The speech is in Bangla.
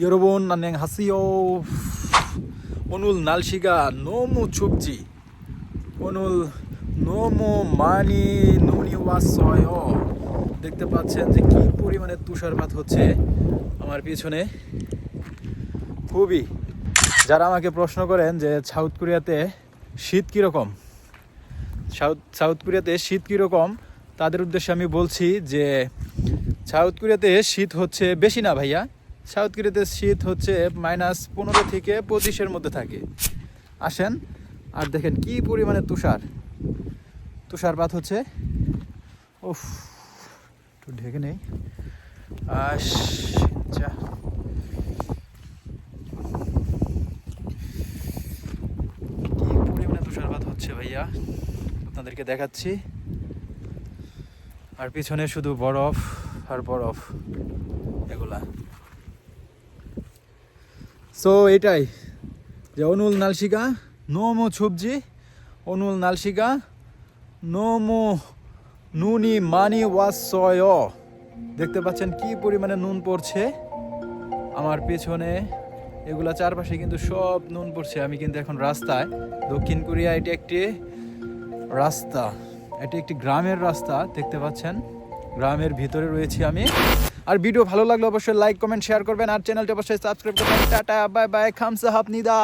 여러분 안녕하세요. 오늘 날씨가 너무 춥지. 오늘 너무 많이 눈이 왔어요. দেখতে পাচ্ছেন যে কি পরিমাণে তুষারপাত হচ্ছে আমার পিছনে। খুবই, যারা আমাকে প্রশ্ন করেন যে সাউথ কোরিয়াতে শীত কীরকম, সাউথ কোরিয়াতে শীত কীরকম, তাদের উদ্দেশ্যে আমি বলছি যে সাউথ কোরিয়াতে শীত হচ্ছে বেশি না ভাইয়া। সাউথ কোরিয়াতে শীত হচ্ছে -15 থেকে 25-এর মধ্যে থাকে। আসেন আর দেখেন কি পরিমাণে তুষারপাত হচ্ছে। উফ, একটু ঢেকে নেই। আচ্ছা, কি পরিমাণে তুষারপাত হচ্ছে ভাইয়া, আপনাদেরকে দেখাচ্ছি। আর পিছনে শুধু বরফ আর বরফ এগুলা। সো এটাই যে 오늘 날씨가 너무 춥지, 오늘 날씨가 너무 눈이 많이 왔어요। দেখতে পাচ্ছেন কি পরিমাণে নুন পড়ছে আমার পেছনে, এগুলা চারপাশে কিন্তু সব নুন পড়ছে। আমি কিন্তু এখন রাস্তায়, দক্ষিণ কোরিয়া এটি একটি রাস্তা, এটি একটি গ্রামের রাস্তা, দেখতে পাচ্ছেন গ্রামের ভিতরে রয়েছি আমি। আর ভিডিও ভালো লাগলে অবশ্যই লাইক কমেন্ট শেয়ার করবেন, আর চ্যানেলটি অবশ্যই সাবস্ক্রাইব করবেন। Tata bye bye, খামসাহাবনিদা।